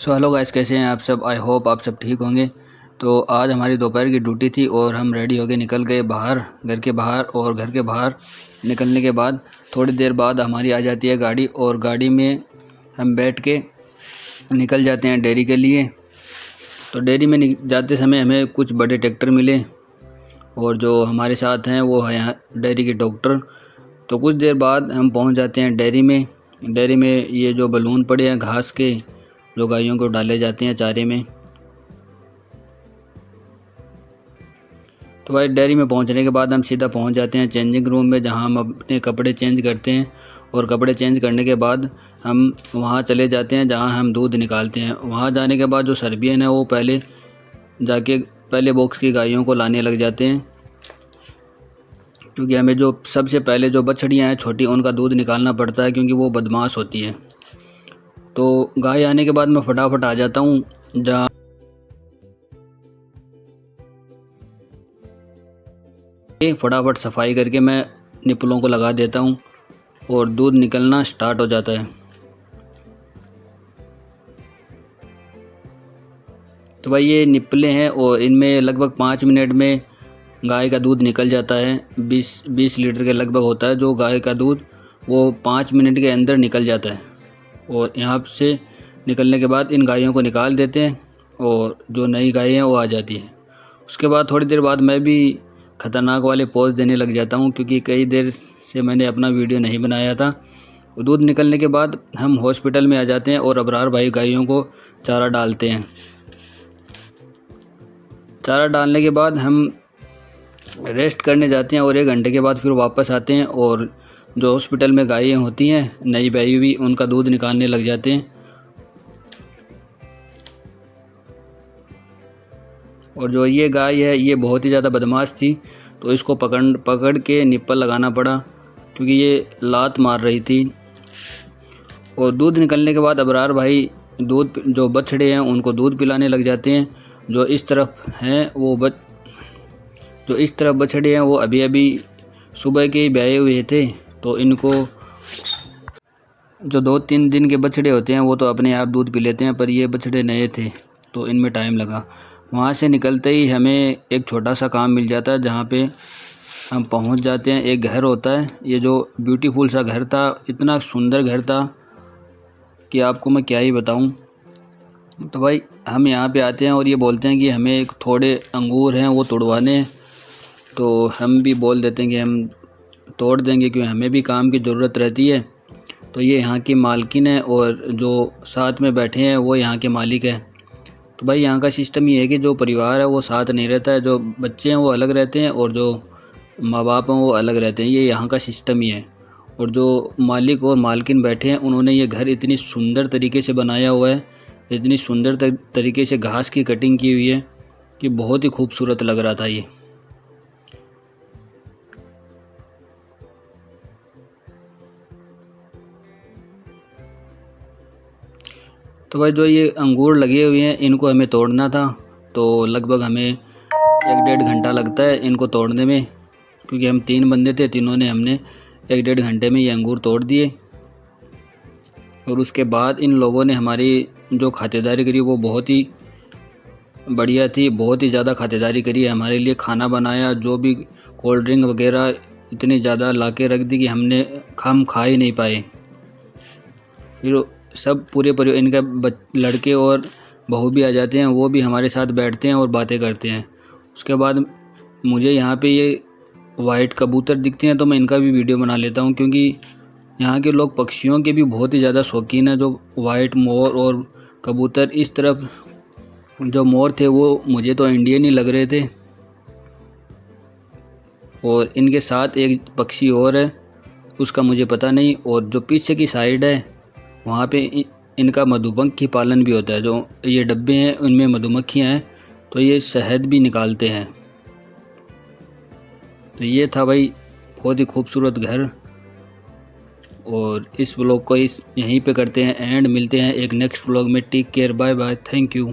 So hello guys, कैसे हैं आप सब। आई होप आप सब ठीक होंगे। तो आज हमारी दोपहर की ड्यूटी थी और हम रेडी होके निकल गए बाहर, घर के बाहर। और घर के बाहर निकलने के बाद थोड़ी देर बाद हमारी आ जाती है गाड़ी, और गाड़ी में हम बैठ के निकल जाते हैं डेयरी के लिए। तो डेयरी में जाते समय हमें कुछ बड़े ट्रैक्टर मिले, और जो हमारे साथ हैं वो है यहाँ डेयरी के डॉक्टर। तो कुछ देर बाद हम पहुँच जाते हैं डेयरी में। डेयरी में ये जो बलून पड़े हैं घास के, जो गायों को डाले जाते हैं चारे में। तो भाई डेयरी में पहुंचने के बाद हम सीधा पहुंच जाते हैं चेंजिंग रूम में, जहां हम अपने कपड़े चेंज करते हैं। और कपड़े चेंज करने के बाद हम वहां चले जाते हैं जहां हम दूध निकालते हैं। वहां जाने के बाद जो सर्बियन है वो पहले बॉक्स की गायों को लाने लग जाते हैं, क्योंकि हमें जो सबसे पहले जो बछड़ियाँ हैं छोटी, उनका दूध निकालना पड़ता है, क्योंकि वो बदमाश होती है। तो गाय आने के बाद मैं फटाफट आ जाता हूँ जहाँ फटाफट सफाई करके मैं निपलों को लगा देता हूँ और दूध निकलना स्टार्ट हो जाता है। तो भाई ये निपले हैं और इनमें लगभग 5 मिनट में गाय का दूध निकल जाता है। 20 लीटर के लगभग होता है जो गाय का दूध, वो 5 मिनट के अंदर निकल जाता है। और यहाँ से निकलने के बाद इन गायों को निकाल देते हैं और जो नई गायें हैं वो आ जाती हैं। उसके बाद थोड़ी देर बाद मैं भी ख़तरनाक वाले पोज देने लग जाता हूँ, क्योंकि कई देर से मैंने अपना वीडियो नहीं बनाया था। दूध निकलने के बाद हम हॉस्पिटल में आ जाते हैं और अबरार भाई गायों को चारा डालते हैं। चारा डालने के बाद हम रेस्ट करने जाते हैं और 1 घंटे के बाद फिर वापस आते हैं, और जो हॉस्पिटल में गायें होती हैं नई ब्याई हुई, उनका दूध निकालने लग जाते हैं। और जो ये गाय है ये बहुत ही ज़्यादा बदमाश थी, तो इसको पकड़ के निप्पल लगाना पड़ा, क्योंकि ये लात मार रही थी। और दूध निकलने के बाद अबरार भाई जो बछड़े हैं उनको दूध पिलाने लग जाते हैं। जो इस तरफ बछड़े हैं वो अभी अभी सुबह के ही ब्याए हुए थे, तो इनको जो 2-3 दिन के बछड़े होते हैं वो तो अपने आप दूध पी लेते हैं, पर ये बछड़े नए थे तो इनमें टाइम लगा। वहाँ से निकलते ही हमें एक छोटा सा काम मिल जाता है, जहाँ पे हम पहुँच जाते हैं। एक घर होता है, ये जो ब्यूटीफुल सा घर था, इतना सुंदर घर था कि आपको मैं क्या ही बताऊँ। तो भाई हम यहाँ पे आते हैं और ये बोलते हैं कि हमें एक थोड़े अंगूर हैं वो तोड़वाने हैं। तो हम भी बोल देते हैं कि हम तोड़ देंगे, क्योंकि हमें भी काम की ज़रूरत रहती है। तो ये यहाँ की मालकिन है और जो साथ में बैठे हैं वो यहाँ के मालिक हैं। तो भाई यहाँ का सिस्टम ये है कि जो परिवार है वो साथ नहीं रहता है, जो बच्चे हैं वो अलग रहते हैं और जो माँ बाप हैं वो अलग रहते हैं। ये यहाँ का सिस्टम ही है। और जो मालिक और मालकिन बैठे हैं उन्होंने ये घर इतनी सुंदर तरीके से बनाया हुआ है, इतनी सुंदर तरीके से घास की कटिंग की हुई है कि बहुत ही खूबसूरत लग रहा था ये। तो भाई जो ये अंगूर लगे हुए हैं इनको हमें तोड़ना था, तो लगभग हमें 1-1.5 घंटा लगता है इनको तोड़ने में, क्योंकि हम 3 बंदे थे, तीनों ने हमने 1-1.5 घंटे में ये अंगूर तोड़ दिए। और उसके बाद इन लोगों ने हमारी जो खातिरदारी करी वो बहुत ही बढ़िया थी, बहुत ही ज़्यादा खातिरदारी करी है हमारे लिए। खाना बनाया, जो भी कोल्ड ड्रिंक वगैरह इतनी ज़्यादा ला के रख दी कि हम खा ही नहीं पाए। फिर सब पूरे इनके लड़के और बहू भी आ जाते हैं, वो भी हमारे साथ बैठते हैं और बातें करते हैं। उसके बाद मुझे यहाँ पे ये वाइट कबूतर दिखते हैं तो मैं इनका भी वीडियो बना लेता हूँ, क्योंकि यहाँ के लोग पक्षियों के भी बहुत ही ज़्यादा शौकीन है। जो वाइट मोर और कबूतर, इस तरफ जो मोर थे वो मुझे तो इंडियन ही लग रहे थे, और इनके साथ एक पक्षी और है, उसका मुझे पता नहीं। और जो पीछे की साइड है वहाँ पे इनका मधुमक्खी पालन भी होता है। जो ये डब्बे हैं उनमें मधुमक्खियाँ हैं, तो ये शहद भी निकालते हैं। तो ये था भाई बहुत ही खूबसूरत घर। और इस व्लॉग को यहीं पे करते हैं एंड मिलते हैं एक नेक्स्ट व्लॉग में। Take care, bye bye, thank you.